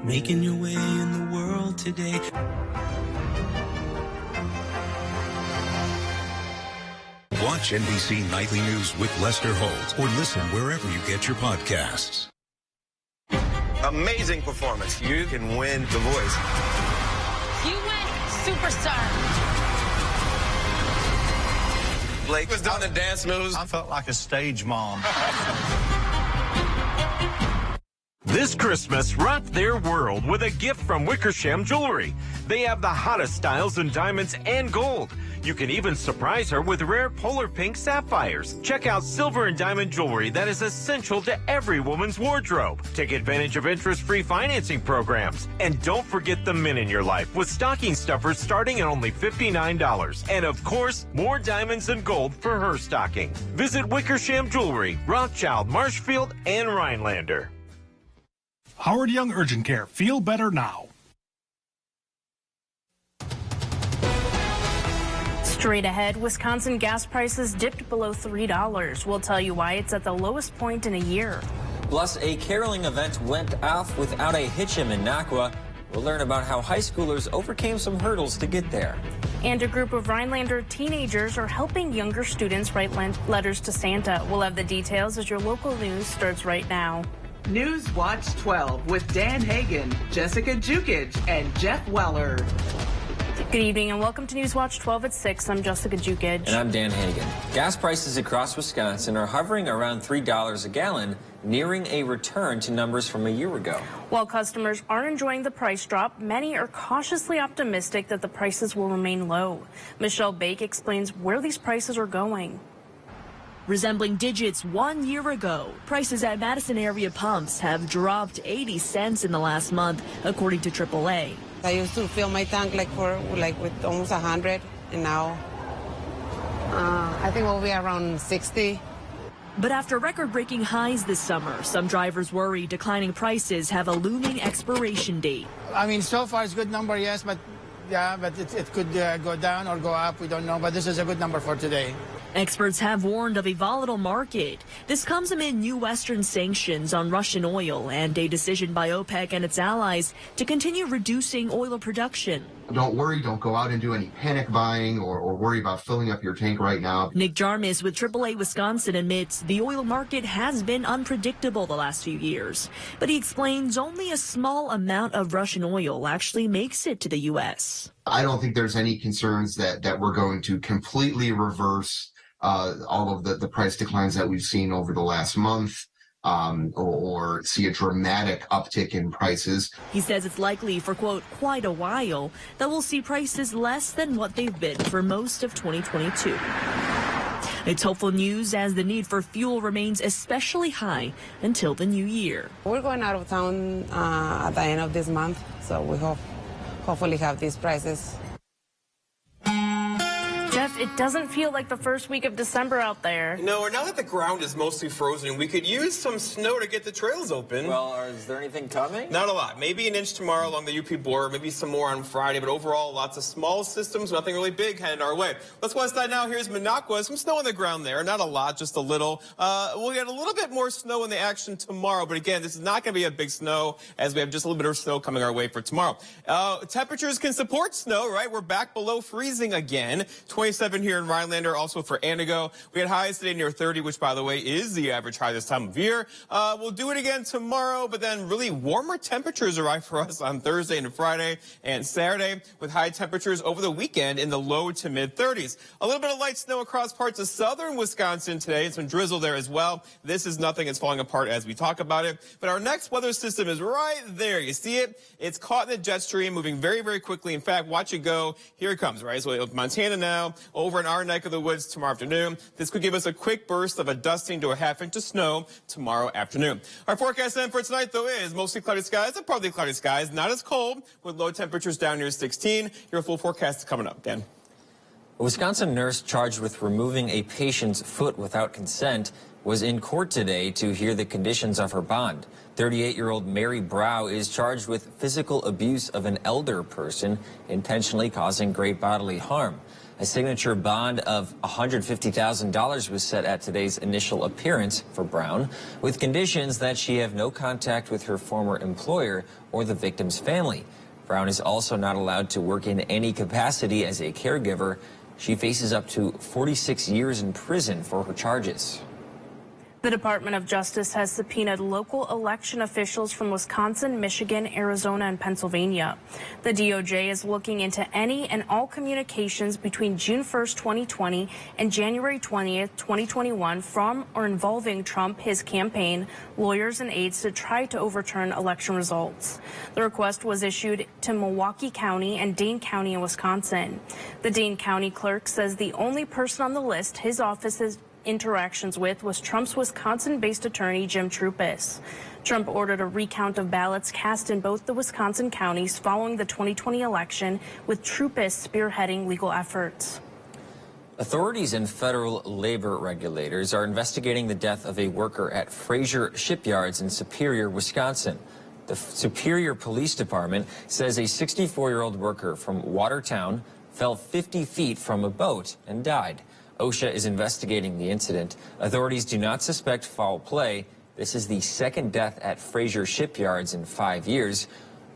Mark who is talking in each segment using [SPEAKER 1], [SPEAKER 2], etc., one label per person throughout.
[SPEAKER 1] making your way in the world today.
[SPEAKER 2] Watch NBC Nightly News with Lester Holt or listen wherever you get your podcasts.
[SPEAKER 3] Amazing performance. You can win The Voice.
[SPEAKER 4] You win Superstar.
[SPEAKER 3] Blake was doing the dance moves.
[SPEAKER 5] I felt like a stage mom.
[SPEAKER 6] This Christmas, rock their world with a gift from Wickersham Jewelry. They have the hottest styles in diamonds and gold. You can even surprise her with rare polar pink sapphires. Check out silver and diamond jewelry that is essential to every woman's wardrobe. Take advantage of interest-free financing programs. And don't forget the men in your life with stocking stuffers starting at only $59. And of course, more diamonds and gold for her stocking. Visit Wickersham Jewelry, Rothschild, Marshfield, and Rhinelander.
[SPEAKER 7] Howard Young Urgent Care. Feel better now.
[SPEAKER 8] Straight ahead, Wisconsin gas prices dipped below $3. We'll tell you why it's at the lowest point in a year.
[SPEAKER 9] Plus, a caroling event went off without a hitch in Minocqua. We'll learn about how high schoolers overcame some hurdles to get there.
[SPEAKER 8] And a group of Rhinelander teenagers are helping younger students write letters to Santa. We'll have the details as your local news starts right now.
[SPEAKER 10] News Watch 12 with Dan Hagan, Jessica Jukic, and Jeff Weller.
[SPEAKER 8] Good evening and welcome to News Watch 12 at 6. I'm Jessica Jukic.
[SPEAKER 9] And I'm Dan Hagan. Gas prices across Wisconsin are hovering around $3 a gallon, nearing a return to numbers from a year ago.
[SPEAKER 8] While customers are enjoying the price drop, many are cautiously optimistic that the prices will remain low. Michelle Bake explains where these prices are going.
[SPEAKER 11] Resembling digits 1 year ago, prices at Madison area pumps have dropped 80 cents in the last month, according to AAA.
[SPEAKER 12] I used to fill my tank with almost 100, and now I think we'll be around 60.
[SPEAKER 11] But after record-breaking highs this summer, some drivers worry declining prices have a looming expiration date.
[SPEAKER 13] I mean, so far it's a good number, yes, but it could go down or go up. We don't know, but this is a good number for today.
[SPEAKER 11] Experts have warned of a volatile market. This comes amid new Western sanctions on Russian oil and a decision by OPEC and its allies to continue reducing oil production.
[SPEAKER 14] Don't worry, don't go out and do any panic buying or worry about filling up your tank right now.
[SPEAKER 11] Nick Jarmus with AAA Wisconsin admits the oil market has been unpredictable the last few years. But he explains only a small amount of Russian oil actually makes it to the U.S.
[SPEAKER 14] I don't think there's any concerns that we're going to completely reverse all of the price declines that we've seen over the last month. Or see a dramatic uptick in prices.
[SPEAKER 11] He says it's likely for, quote, quite a while that we'll see prices less than what they've been for most of 2022. It's hopeful news as the need for fuel remains especially high until the new year.
[SPEAKER 12] We're going out of town at the end of this month, so we hopefully have these prices.
[SPEAKER 8] Jeff, it doesn't feel like the first week of December out there.
[SPEAKER 3] No, now that the ground is mostly frozen, we could use some snow to get the trails open.
[SPEAKER 9] Well, is there anything coming?
[SPEAKER 3] Not a lot. Maybe an inch tomorrow along the UP border, maybe some more on Friday, but overall, lots of small systems, nothing really big headed our way. Let's west side now. Here's Minocqua. Some snow on the ground there. Not a lot, just a little. We'll get a little bit more snow in the action tomorrow, but again, this is not going to be a big snow as we have just a little bit of snow coming our way for tomorrow. Temperatures can support snow, right? We're back below freezing again. 27 here in Rhinelander, also for Antigo. We had highs today near 30, which, by the way, is the average high this time of year. We'll do it again tomorrow, but then really warmer temperatures arrive for us on Thursday and Friday and Saturday, with high temperatures over the weekend in the low to mid 30s. A little bit of light snow across parts of southern Wisconsin today, and some drizzle there as well. This is nothing. It's falling apart as we talk about it. But our next weather system is right there. You see it? It's caught in the jet stream, moving very, very quickly. In fact, watch it go. Here it comes, right? So Montana now, over in our neck of the woods tomorrow afternoon. This could give us a quick burst of a dusting to a half inch of snow tomorrow afternoon. Our forecast then for tonight, though, is mostly cloudy skies and partly cloudy skies. Not as cold, with low temperatures down near 16. Your full forecast is coming up. Dan.
[SPEAKER 9] A Wisconsin nurse charged with removing a patient's foot without consent was in court today to hear the conditions of her bond. 38-year-old Mary Brow is charged with physical abuse of an elder person, intentionally causing great bodily harm. A signature bond of $150,000 was set at today's initial appearance for Brown, with conditions that she have no contact with her former employer or the victim's family. Brown is also not allowed to work in any capacity as a caregiver. She faces up to 46 years in prison for her charges.
[SPEAKER 8] The Department of Justice has subpoenaed local election officials from Wisconsin, Michigan, Arizona, and Pennsylvania. The DOJ is looking into any and all communications between June 1st, 2020 and January 20th, 2021 from or involving Trump, his campaign, lawyers, and aides to try to overturn election results. The request was issued to Milwaukee County and Dane County in Wisconsin. The Dane County clerk says the only person on the list his office has interactions with was Trump's Wisconsin-based attorney, Jim Troupis. Trump ordered a recount of ballots cast in both the Wisconsin counties following the 2020 election, with Troupis spearheading legal efforts.
[SPEAKER 9] Authorities and federal labor regulators are investigating the death of a worker at Fraser Shipyards in Superior, Wisconsin. The Superior Police Department says a 64-year-old worker from Watertown fell 50 feet from a boat and died. OSHA is investigating the incident. Authorities do not suspect foul play. This is the second death at Fraser Shipyards in 5 years.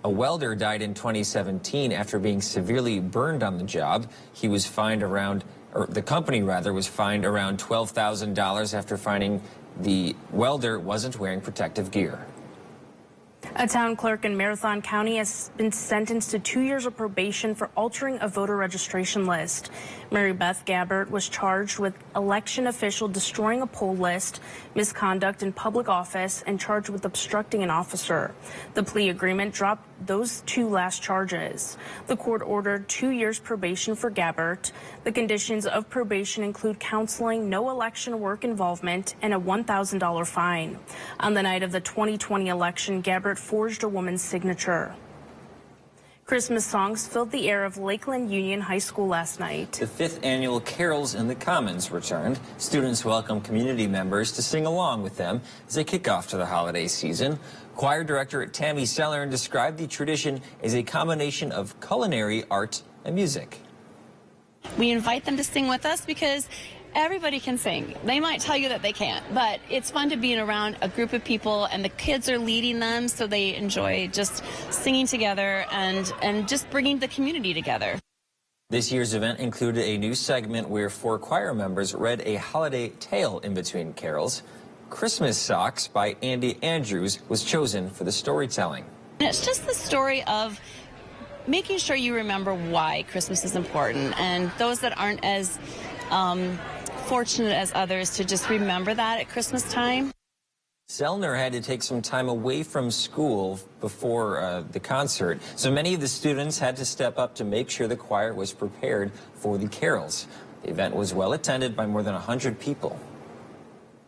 [SPEAKER 9] A welder died in 2017 after being severely burned on the job. He was fined the company was fined around $12,000 after finding the welder wasn't wearing protective gear.
[SPEAKER 8] A town clerk in Marathon County has been sentenced to 2 years of probation for altering a voter registration list. Mary Beth Gabbert was charged with election official destroying a poll list, misconduct in public office, and charged with obstructing an officer. The plea agreement dropped those two last charges. The court ordered 2 years probation for Gabbert. The conditions of probation include counseling, no election work involvement, and a $1,000 fine. On the night of the 2020 election, Gabbert forged a woman's signature. Christmas songs filled the air of Lakeland Union High School last night.
[SPEAKER 9] The 5th annual Carols in the Commons returned. Students welcome community members to sing along with them as they kick off to the holiday season. Choir director Tammy Sellern described the tradition as a combination of culinary, art, and music.
[SPEAKER 15] We invite them to sing with us because everybody can sing. They might tell you that they can't, but it's fun to be around a group of people, and the kids are leading them, so they enjoy just singing together and just bringing the community together.
[SPEAKER 9] This year's event included a new segment where 4 choir members read a holiday tale in between carols. Christmas Socks by Andy Andrews was chosen for the storytelling.
[SPEAKER 15] And it's just the story of making sure you remember why Christmas is important, and those that aren't as fortunate as others to just remember that at Christmas time.
[SPEAKER 9] Sellner had to take some time away from school before the concert, so many of the students had to step up to make sure the choir was prepared for the carols. The event was well attended by more than 100 people.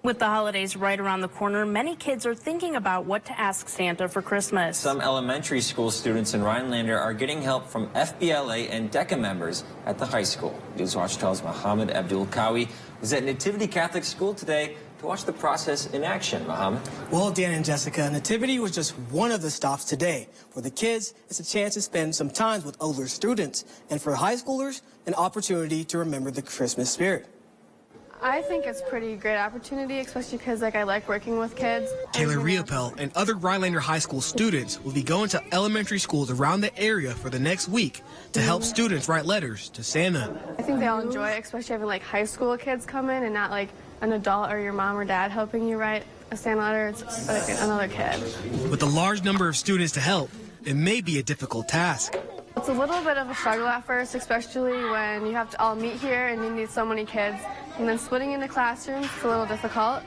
[SPEAKER 8] With the holidays right around the corner, many kids are thinking about what to ask Santa for Christmas.
[SPEAKER 9] Some elementary school students in Rhinelander are getting help from FBLA and DECA members at the high school. Newswatch 12's Mohammed Abdul Kawi was at Nativity Catholic School today to watch the process in action. Mohammed?
[SPEAKER 16] Well, Dan and Jessica, Nativity was just one of the stops today. For the kids, it's a chance to spend some time with older students. And for high schoolers, an opportunity to remember the Christmas spirit.
[SPEAKER 17] I think it's a pretty great opportunity, especially because I like working with kids.
[SPEAKER 16] Taylor Riopel and other Rhinelander High School students will be going to elementary schools around the area for the next week to help students write letters to Santa.
[SPEAKER 17] I think they all enjoy it, especially having high school kids come in and not an adult or your mom or dad helping you write a Santa letter. It's like another kid.
[SPEAKER 16] With a large number of students to help, it may be a difficult task.
[SPEAKER 17] It's a little bit of a struggle at first, especially when you have to all meet here and you need so many kids. And then splitting into classrooms is a little difficult,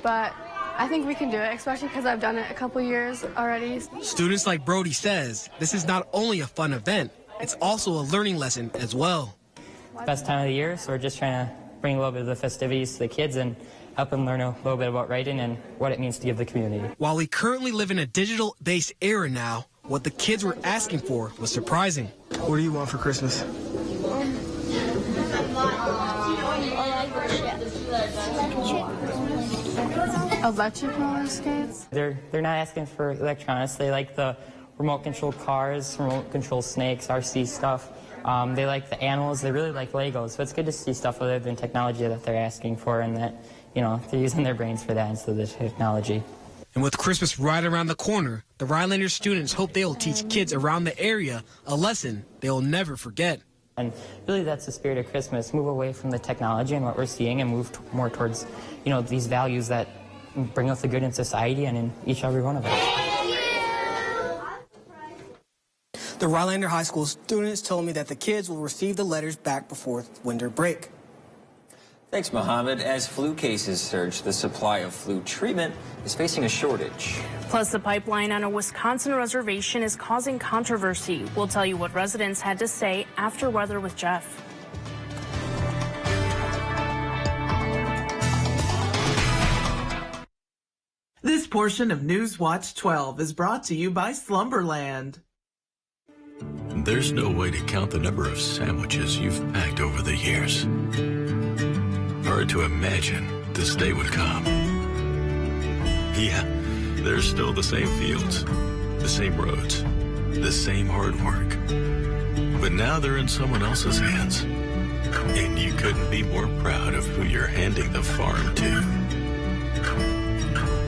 [SPEAKER 17] but I think we can do it, especially because I've done it a couple years already.
[SPEAKER 16] Students like Brody says this is not only a fun event, it's also a learning lesson as well.
[SPEAKER 18] Best time of the year, so we're just trying to bring a little bit of the festivities to the kids and help them learn a little bit about writing and what it means to give the community.
[SPEAKER 16] While we currently live in a digital-based era now, what the kids were asking for was surprising. What do you want for Christmas?
[SPEAKER 17] Electric roller skates?
[SPEAKER 18] They're not asking for electronics. They like the remote control cars, remote control snakes, RC stuff. They like the animals. They really like Legos. So it's good to see stuff other than technology that they're asking for, and that, you know, they're using their brains for that instead of the technology.
[SPEAKER 19] And with Christmas right around the corner, the Rhinelander students hope they'll teach kids around the area a lesson they'll never forget.
[SPEAKER 18] And really that's the spirit of Christmas, move away from the technology and what we're seeing and move more towards, you know, these values that bring out the good in society and in each and every one of us.
[SPEAKER 16] The Rhinelander High School students told me that the kids will receive the letters back before winter break.
[SPEAKER 9] Thanks, Mohammed. As flu cases surge, the supply of flu treatment is facing a shortage.
[SPEAKER 8] Plus, the pipeline on a Wisconsin reservation is causing controversy. We'll tell you what residents had to say after Weather with Jeff.
[SPEAKER 10] This portion of News Watch 12 is brought to you by Slumberland.
[SPEAKER 20] There's no way to count the number of sandwiches you've packed over the years. Hard to imagine this day would come. Yeah, there's still the same fields, the same roads, the same hard work. But now they're in someone else's hands. And you couldn't be more proud of who you're handing the farm to.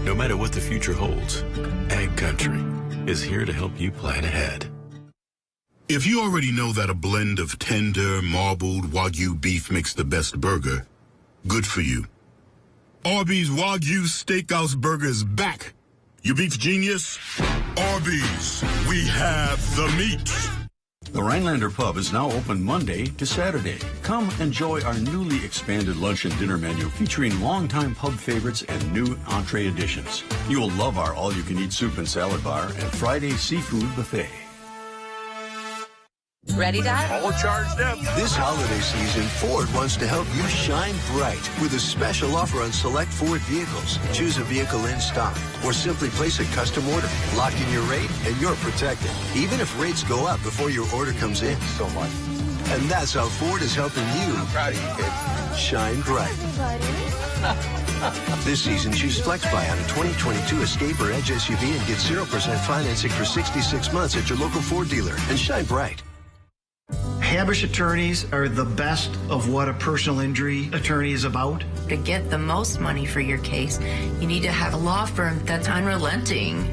[SPEAKER 20] No matter what the future holds, Ag Country is here to help you plan ahead.
[SPEAKER 21] If you already know that a blend of tender, marbled Wagyu beef makes the best burger, good for you. Arby's Wagyu Steakhouse Burger is back. You beef genius? Arby's, we have the meat.
[SPEAKER 22] The Rhinelander Pub is now open Monday to Saturday. Come enjoy our newly expanded lunch and dinner menu featuring longtime pub favorites and new entree additions. You will love our all-you-can-eat soup and salad bar and Friday seafood buffet.
[SPEAKER 23] Ready, Dad?
[SPEAKER 24] All charged up. This holiday season, Ford wants to help you shine bright with a special offer on select Ford vehicles. Choose a vehicle in stock or simply place a custom order. Lock in your rate and you're protected, even if rates go up before your order comes in. So much. And that's how Ford is helping you. I'm proud of you, kid. Shine bright. This season, choose FlexBuy on a 2022 Escape or Edge SUV and get 0% financing for 66 months at your local Ford dealer. And shine bright.
[SPEAKER 25] Habush attorneys are the best of what a personal injury attorney is about.
[SPEAKER 23] To get the most money for your case, you need to have a law firm that's unrelenting.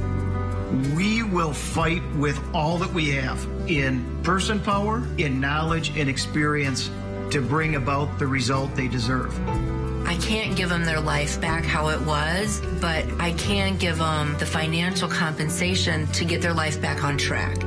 [SPEAKER 25] We will fight with all that we have in person power, in knowledge and experience to bring about the result they deserve.
[SPEAKER 23] I can't give them their life back how it was, but I can give them the financial compensation to get their life back on track.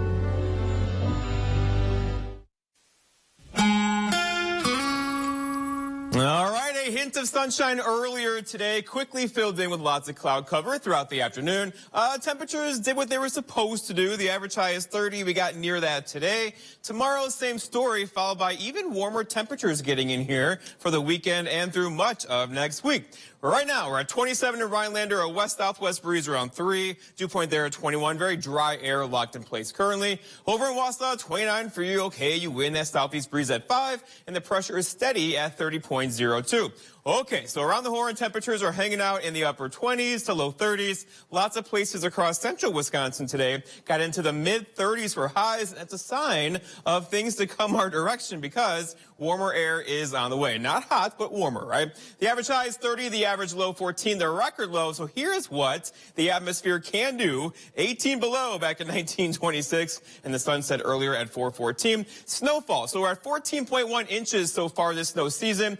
[SPEAKER 3] All right, a hint of sunshine earlier today, quickly filled in with lots of cloud cover throughout the afternoon. Temperatures did what they were supposed to do. The average high is 30. We got near that today. Tomorrow, same story, followed by even warmer temperatures getting in here for the weekend and through much of next week. Right now, we're at 27 in Rhinelander, a west-southwest breeze around 3. Dew point there at 21. Very dry air locked in place currently. Over in Wausau, 29 for you. Okay, you win that southeast breeze at 5, and the pressure is steady at 30.02. Okay, so around the horn, temperatures are hanging out in the upper 20s to low 30s. Lots of places across central Wisconsin today got into the mid-30s for highs. That's a sign of things to come our direction because warmer air is on the way. Not hot, but warmer, right? The average high is 30, the average low 14, the record low. So here's what the atmosphere can do. 18 below back in 1926, and the sun set earlier at 4:14. Snowfall, so we're at 14.1 inches so far this snow season.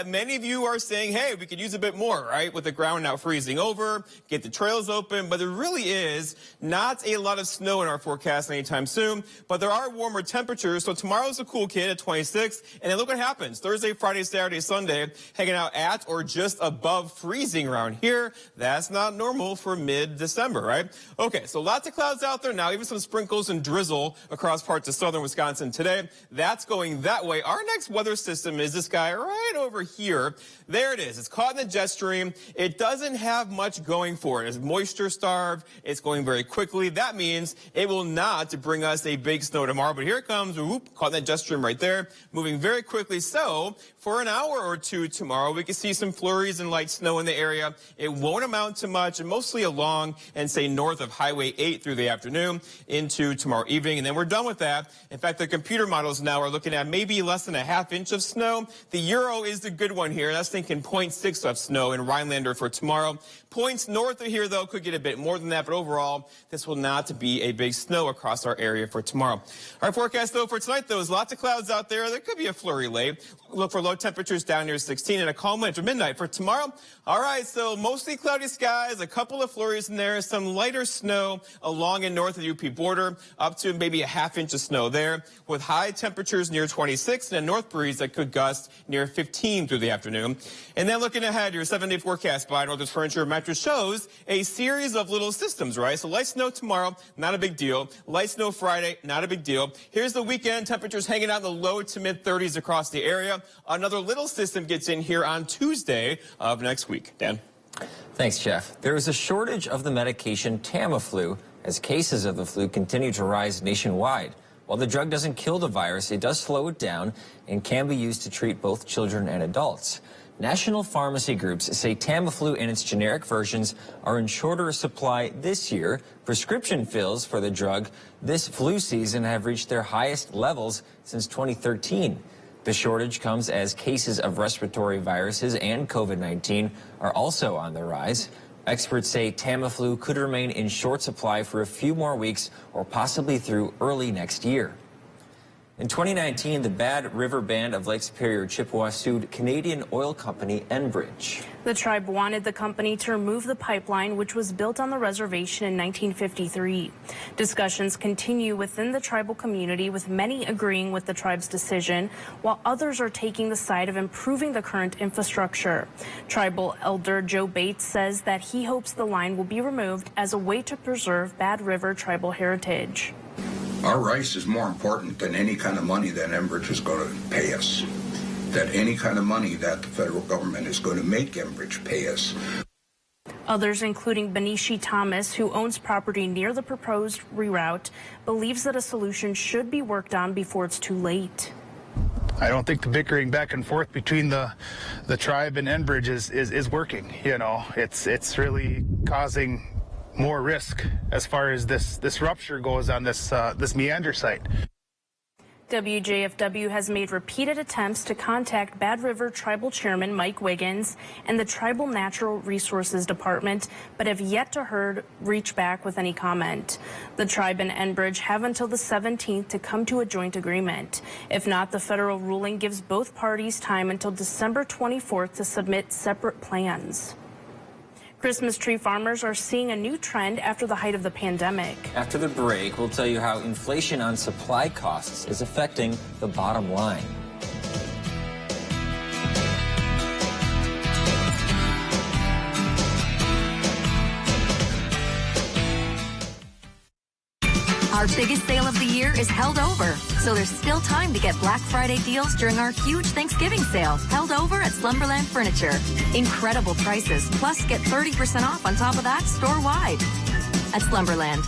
[SPEAKER 3] Many of you are saying, hey, we could use a bit more, right? With the ground now freezing over, get the trails open, but there really is not a lot of snow in our forecast anytime soon, but there are warmer temperatures. So tomorrow's a cool kid at 26, and then look what happens. Thursday, Friday, Saturday, Sunday, hanging out at or just above freezing around here. That's not normal for mid-December, right? Okay, so lots of clouds out there now, even some sprinkles and drizzle across parts of southern Wisconsin today. That's going that way. Our next weather system is this guy right over here. here. There it is. It's caught in the jet stream. It doesn't have much going for it. It's moisture starved. It's going very quickly. That means it will not bring us a big snow tomorrow. But here it comes. Whoop, caught in that jet stream right there. Moving very quickly. So for an hour or two tomorrow, we can see some flurries and light snow in the area. It won't amount to much, and mostly along and say north of Highway 8 through the afternoon into tomorrow evening. And then we're done with that. In fact, the computer models now are looking at maybe less than a ½ inch of snow. The Euro is the good one here. That's thinking 0.6 of snow in Rhinelander for tomorrow. Points north of here, though, could get a bit more than that. But overall, this will not be a big snow across our area for tomorrow. Our forecast, though, for tonight, though, is lots of clouds out there. There could be a flurry late. Look for low temperatures down near 16 and a calm wind after midnight. For tomorrow, all right, so mostly cloudy skies, a couple of flurries in there, some lighter snow along and north of the UP border, up to maybe a ½ inch of snow there, with high temperatures near 26 and a north breeze that could gust near 15 through the afternoon. And then looking ahead, your 7-day forecast by Northern Furniture and Mattress shows a series of little systems, right? So light snow tomorrow, not a big deal. Light snow Friday, not a big deal. Here's the weekend, temperatures hanging out in the low to mid 30s across the area. Another little system gets in here on Tuesday of next week. Dan?
[SPEAKER 9] Thanks, Jeff. There is a shortage of the medication Tamiflu as cases of the flu continue to rise nationwide. While the drug doesn't kill the virus, it does slow it down and can be used to treat both children and adults. National pharmacy groups say Tamiflu and its generic versions are in shorter supply this year. Prescription fills for the drug this flu season have reached their highest levels since 2013. The shortage comes as cases of respiratory viruses and COVID-19 are also on the rise. Experts say Tamiflu could remain in short supply for a few more weeks or possibly through early next year. In 2019, the Bad River Band of Lake Superior Chippewa sued Canadian oil company Enbridge.
[SPEAKER 8] The tribe wanted the company to remove the pipeline, which was built on the reservation in 1953. Discussions continue within the tribal community, with many agreeing with the tribe's decision, while others are taking the side of improving the current infrastructure. Tribal elder Joe Bates says that he hopes the line will be removed as a way to preserve Bad River tribal heritage.
[SPEAKER 1] Our rice is more important than any kind of money that Enbridge is going to pay us, that any kind of money that the federal government is going to make Enbridge pay us.
[SPEAKER 8] Others, including Benishi Thomas, who owns property near the proposed reroute, believes that a solution should be worked on before it's too late.
[SPEAKER 2] I don't think the bickering back and forth between the tribe and Enbridge is working. You know, it's really causing more risk as far as this rupture goes on this meander site.
[SPEAKER 8] WJFW has made repeated attempts to contact Bad River Tribal Chairman Mike Wiggins and the Tribal Natural Resources Department, but have yet to reach back with any comment. The tribe and Enbridge have until the 17th to come to a joint agreement. If not, the federal ruling gives both parties time until December 24th to submit separate plans. Christmas tree farmers are seeing a new trend after the height of the pandemic.
[SPEAKER 9] After the break, we'll tell you how inflation on supply costs is affecting the bottom line.
[SPEAKER 4] Our biggest sale of the year is held over, so there's still time to get Black Friday deals during our huge Thanksgiving sale held over at Slumberland Furniture. Incredible prices, plus get 30% off on top of that store-wide at Slumberland.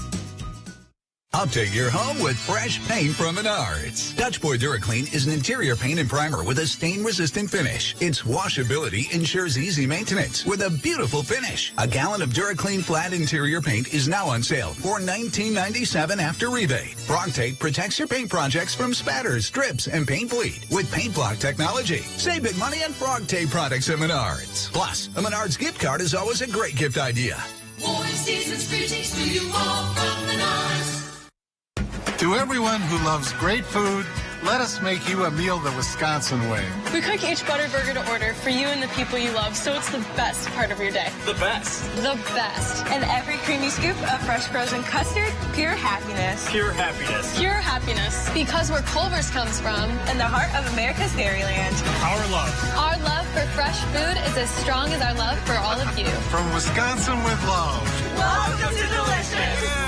[SPEAKER 5] Update your home with fresh paint from Menards. Dutchboard DuraClean is an interior paint and primer with a stain-resistant finish. Its washability ensures easy maintenance with a beautiful finish. A gallon of DuraClean flat interior paint is now on sale for $19.97 after rebate. Frogtape protects your paint projects from spatters, drips, and paint bleed with paint block technology. Save big money on Frogtape products at Menards. Plus, a Menards gift card is always a great gift idea.
[SPEAKER 6] Warm season's greetings to you all from Menards.
[SPEAKER 26] To everyone who loves great food, let us make you a meal the Wisconsin way.
[SPEAKER 27] We cook each butter burger to order for you and the people you love, so it's the best part of your day.
[SPEAKER 3] The best.
[SPEAKER 27] The best.
[SPEAKER 28] And every creamy scoop of fresh frozen custard, pure happiness.
[SPEAKER 3] Pure happiness.
[SPEAKER 27] Pure happiness. Because where Culver's comes from.
[SPEAKER 28] In the heart of America's Dairyland.
[SPEAKER 3] Our love.
[SPEAKER 27] Our love for fresh food is as strong as our love for all of you.
[SPEAKER 26] From Wisconsin with love.
[SPEAKER 6] Welcome to Delicious.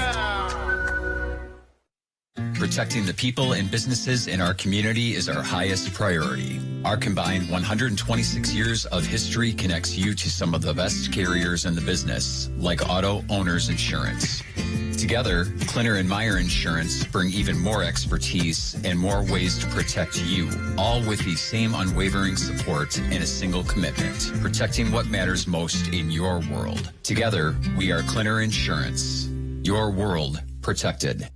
[SPEAKER 9] For
[SPEAKER 7] Protecting the people and businesses in our community is our highest priority. Our combined 126 years of history connects you to some of the best carriers in the business, like Auto Owners Insurance. Together, Klinner and Meyer Insurance bring even more expertise and more ways to protect you, all with the same unwavering support and a single commitment, protecting what matters most in your world. Together, we are Klinner Insurance. Your world protected.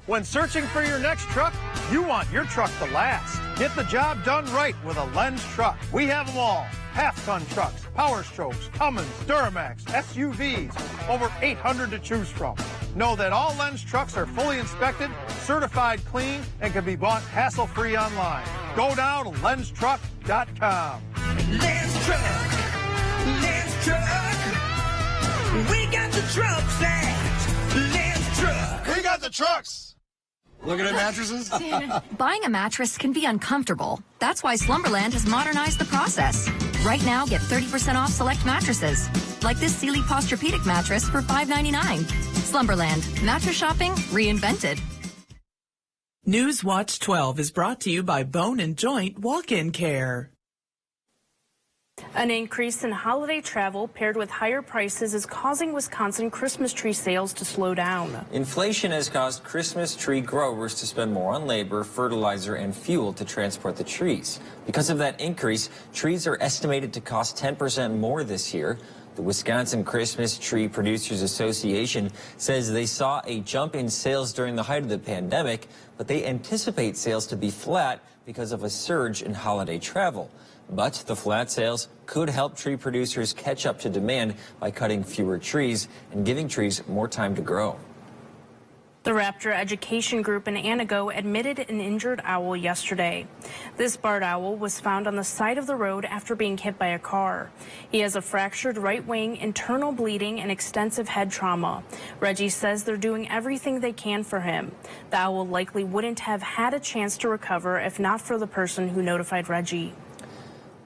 [SPEAKER 11] When searching for your next truck, you want your truck to last. Get the job done right with a Lenz truck. We have them all. Half-ton trucks, Power Strokes, Cummins, Duramax, SUVs, over 800 to choose from. Know that all Lenz trucks are fully inspected, certified clean, and can be bought hassle-free online. Go now to lenztruck.com.
[SPEAKER 6] Lenz Truck. Lenz Truck. We got the trucks at Lenz Truck.
[SPEAKER 11] We got the trucks.
[SPEAKER 12] Looking at mattresses?
[SPEAKER 4] Buying a mattress can be uncomfortable. That's why Slumberland has modernized the process. Right now, get 30% off select mattresses, like this Sealy Posturepedic mattress for $5.99. Slumberland, mattress shopping reinvented.
[SPEAKER 10] News Watch 12 is brought to you by Bone and Joint Walk-In Care.
[SPEAKER 8] An increase in holiday travel paired with higher prices is causing Wisconsin Christmas tree sales to slow down.
[SPEAKER 9] Inflation has caused Christmas tree growers to spend more on labor, fertilizer, and fuel to transport the trees. Because of that increase, trees are estimated to cost 10% more this year. The Wisconsin Christmas Tree Producers Association says they saw a jump in sales during the height of the pandemic, but they anticipate sales to be flat because of a surge in holiday travel. But the flat sales could help tree producers catch up to demand by cutting fewer trees and giving trees more time to grow.
[SPEAKER 8] The Raptor Education Group in Anago admitted an injured owl yesterday. This barred owl was found on the side of the road after being hit by a car. He has a fractured right wing, internal bleeding, and extensive head trauma. Reggie says they're doing everything they can for him. The owl likely wouldn't have had a chance to recover if not for the person who notified Reggie.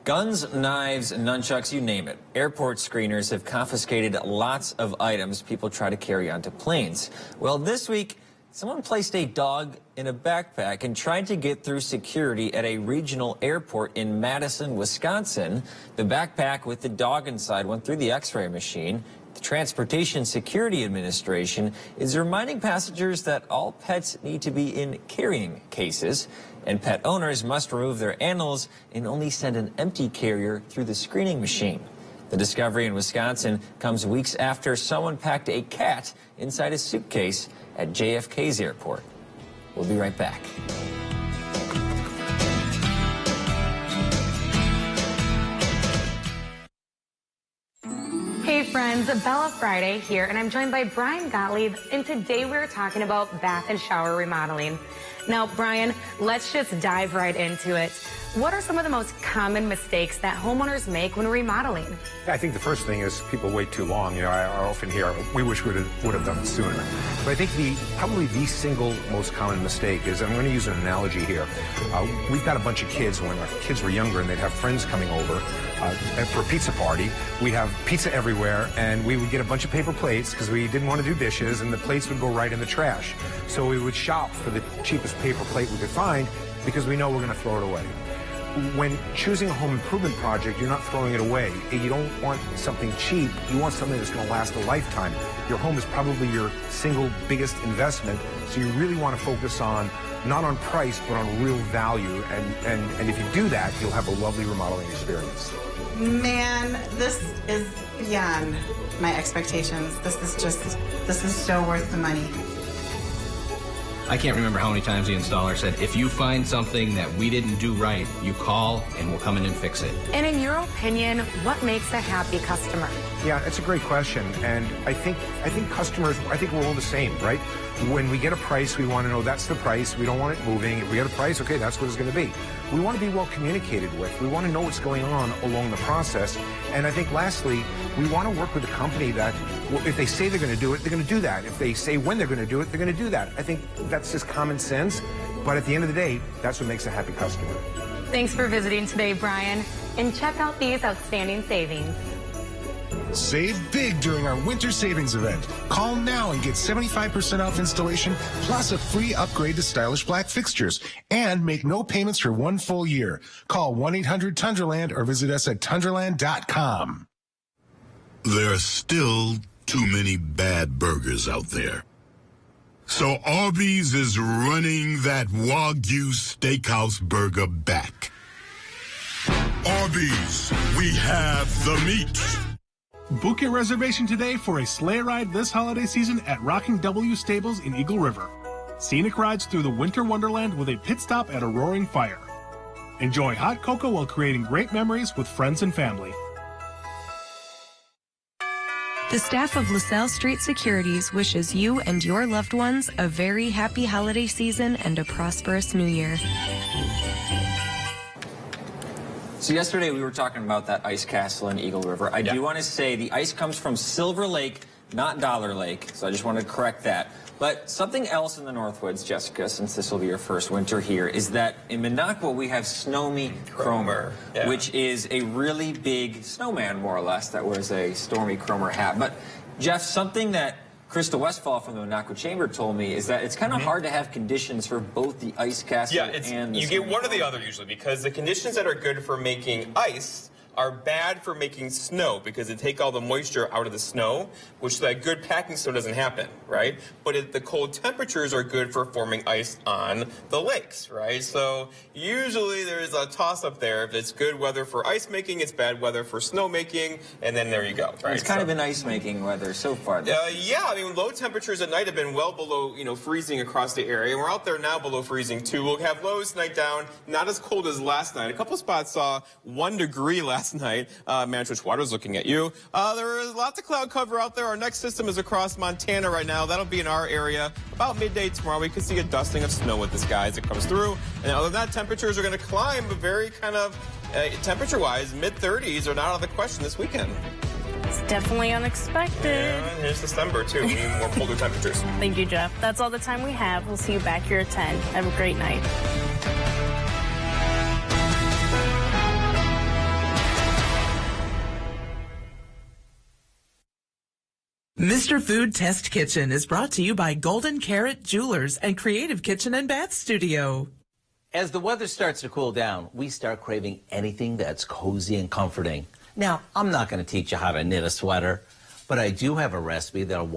[SPEAKER 9] Guns, knives, nunchucks, you name it. Airport screeners have confiscated lots of items people try to carry onto planes. Well, this week, someone placed a dog in a backpack and tried to get through security at a regional airport in Madison, Wisconsin. The backpack with the dog inside went through the X-ray machine. The Transportation Security Administration is reminding passengers that all pets need to be in carrying cases, and pet owners must remove their animals and only send an empty carrier through the screening machine. The discovery in Wisconsin comes weeks after someone packed a cat inside a suitcase at JFK's airport. We'll be right back.
[SPEAKER 13] Hey friends, Bella Friday here, and I'm joined by Brian Gottlieb, and today we're talking about bath and shower remodeling. Now, Brian, let's just dive right into it. What are some of the most common mistakes that homeowners make when remodeling?
[SPEAKER 14] I think the first thing is people wait too long. You know, I often hear, we wish we would have done it sooner. But I think probably the single most common mistake is, I'm going to use an analogy here. We've got a bunch of kids. When our kids were younger and they'd have friends coming over for a pizza party, we'd have pizza everywhere, and we would get a bunch of paper plates because we didn't want to do dishes, and the plates would go right in the trash. So we would shop for the cheapest paper plate we could find because we know we're going to throw it away. When choosing a home improvement project, you're not throwing it away. You don't want something cheap. You want something that's going to last a lifetime. Your home is probably your single biggest investment, so you really want to focus on, not on price, but on real value. And if you do that, you'll have a lovely remodeling experience.
[SPEAKER 15] Man, this is beyond my expectations. This is so worth the money.
[SPEAKER 17] I can't remember how many times the installer said, if you find something that we didn't do right, you call and we'll come in and fix it.
[SPEAKER 13] And in your opinion, what makes a happy customer?
[SPEAKER 14] Yeah, it's a great question. And I think customers, we're all the same, right? When we get a price, we want to know that's the price. We don't want it moving. If we get a price, okay, that's what it's going to be. We want to be well communicated with. We want to know what's going on along the process. And I think lastly, we want to work with a company that, well, if they say they're going to do it, they're going to do that. If they say when they're going to do it, they're going to do that. I think that's just common sense. But at the end of the day, that's what makes a happy customer.
[SPEAKER 13] Thanks for visiting today, Brian. And check out these outstanding savings.
[SPEAKER 16] Save big during our winter savings event. Call now and get 75% off installation plus a free upgrade to stylish black fixtures and make no payments for 1 full year. Call 1-800-Tundraland or visit us at tundraland.com.
[SPEAKER 18] There are still too many bad burgers out there. So Arby's is running that Wagyu Steakhouse burger back. Arby's, we have the meat.
[SPEAKER 11] Book your reservation today for a sleigh ride this holiday season at Rocking W Stables in Eagle River. Scenic rides through the winter wonderland with a pit stop at a roaring fire. Enjoy hot cocoa while creating great memories with friends and family.
[SPEAKER 19] The staff of LaSalle Street Securities wishes you and your loved ones a very happy holiday season and a prosperous new year.
[SPEAKER 9] So yesterday we were talking about that ice castle in Eagle River. I do want to say the ice comes from Silver Lake, not Dollar Lake, so I just wanted to correct that. But something else in the Northwoods, Jessica, since this will be your first winter here, is that in Minocqua we have Snowy Cromer, which is a really big snowman, more or less, that wears a Stormy Cromer hat. But, Jeff, something that Krista Westfall from the Minocqua Chamber told me is that it's kind of hard to have conditions for both the ice castle and the
[SPEAKER 3] you get one or the other usually, because the conditions that are good for making ice are bad for making snow because they take all the moisture out of the snow, which that good packing snow doesn't happen, right? But the cold temperatures are good for forming ice on the lakes, right? So usually there's a toss-up there. If it's good weather for ice making, it's bad weather for snow making, and then there you go, right?
[SPEAKER 9] It's kind of been ice making weather so far.
[SPEAKER 3] Yeah, I mean, low temperatures at night have been well below, freezing across the area. And we're out there now below freezing, too. We'll have lows tonight down, not as cold as last night. A couple spots saw 1 degree last night. Mantrich Water's looking at you. There is lots of cloud cover out there. Our next system is across Montana right now. That'll be in our area about midday tomorrow. We could see a dusting of snow with the sky as it comes through. And other than that, temperatures are going to climb, but very kind of temperature-wise, mid-30s are not out of the question this weekend.
[SPEAKER 8] It's definitely unexpected.
[SPEAKER 3] Yeah, and here's December, too. We need more colder temperatures.
[SPEAKER 8] Thank you, Jeff. That's all the time we have. We'll see you back here at 10. Have a great night.
[SPEAKER 20] Mr. Food Test Kitchen is brought to you by Golden Carrot Jewelers and Creative Kitchen and Bath Studio.
[SPEAKER 21] As the weather starts to cool down, we start craving anything that's cozy and comforting. Now, I'm not going to teach you how to knit a sweater, but I do have a recipe that'll